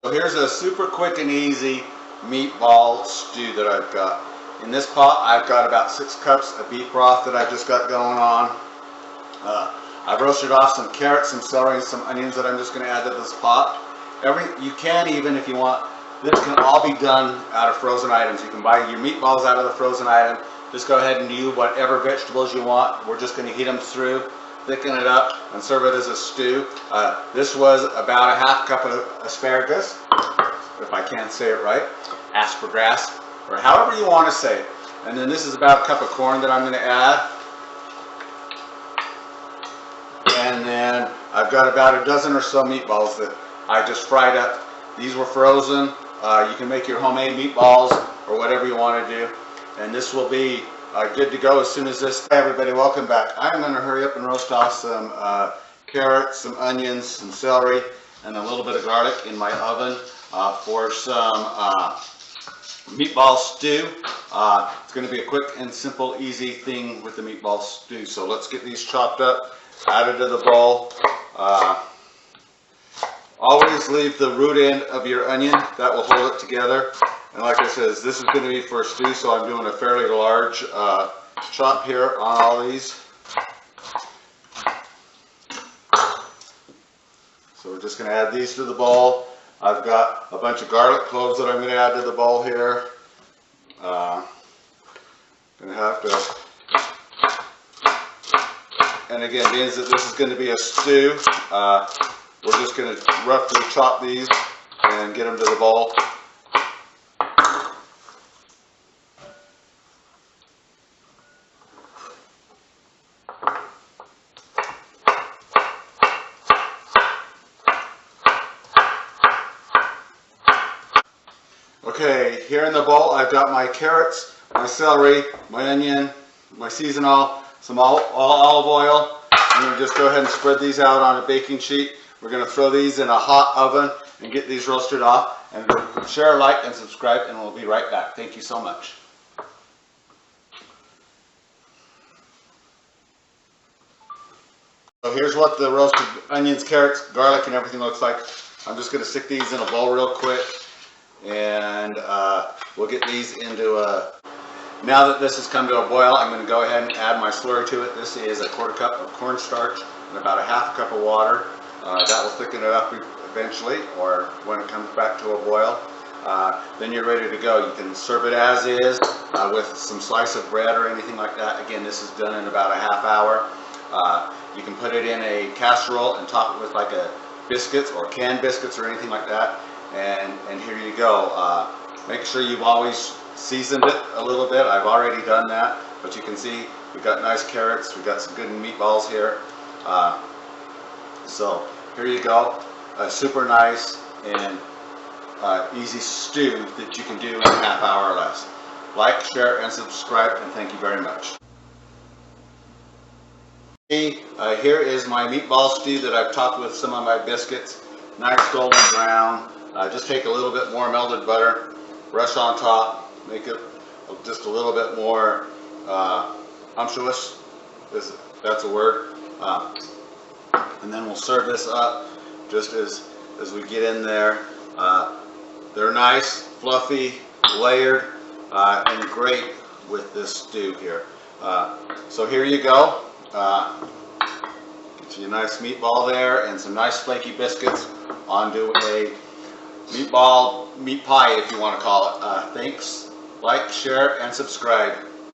So here's a super quick and easy meatball stew that I've got. In this pot I've got about 6 cups of beef broth that I've just got going on. I've roasted off some carrots, some celery, and some onions that I'm just going to add to this pot. You can, even if you want, this can all be done out of frozen items. You can buy your meatballs out of the frozen item. Just go ahead and use whatever vegetables you want. We're just going to heat them through, thicken it up, and serve it as a stew. This was about a half cup of asparagus, if I can't say it right, asparagus, or however you want to say it. And then this is about a cup of corn that I'm going to add. And then I've got about a dozen or so meatballs that I just fried up. These were frozen. You can make your homemade meatballs or whatever you want to do. And this will be good to go as soon as this. Hey everybody, welcome back. I'm going to hurry up and roast off some carrots, some onions, some celery, and a little bit of garlic in my oven for some meatball stew. It's going to be a quick and simple, easy thing with the meatball stew. So let's get these chopped up, added to the bowl. Always leave the root end of your onion. That will hold it together. And like I said, this is going to be for a stew, so I'm doing a fairly large chop here on all these. So we're just going to add these to the bowl. I've got a bunch of garlic cloves that I'm going to add to the bowl here. Going to have to, and again, being that this is going to be a stew, we're just going to roughly chop these and get them to the bowl. Okay, here in the bowl I've got my carrots, my celery, my onion, my seasonal, some olive oil. I'm going to just go ahead and spread these out on a baking sheet. We're going to throw these in a hot oven and get these roasted off. And share, like, and subscribe, and we'll be right back. Thank you so much. So here's what the roasted onions, carrots, garlic, and everything looks like. I'm just going to stick these in a bowl real quick. And we'll get these into a... Now that this has come to a boil, I'm going to go ahead and add my slurry to it. This is a 1/4 cup of cornstarch and about a 1/2 cup of water. That will thicken it up eventually, or when it comes back to a boil. Then you're ready to go. You can serve it as is with some slice of bread or anything like that. Again, this is done in about a 1/2 hour. You can put it in a casserole and top it with like a biscuits or canned biscuits or anything like that. And here you go. Make sure you've always seasoned it a little bit. I've already done that, but you can see we've got nice carrots, we've got some good meatballs here. So here you go. Super nice and easy stew that you can do in a 1/2 hour or less. Like, share, and subscribe, and thank you very much. Here is my meatball stew that I've topped with some of my biscuits. Nice golden brown. Just take a little bit more melted butter, brush on top, make it just a little bit more umptuous, if that's a word. And then we'll serve this up just as we get in there. They're nice, fluffy, layered, and great with this stew here. So here you go. Get you a nice meatball there and some nice flaky biscuits onto a meat pie, if you want to call it. Thanks, like, share, and subscribe.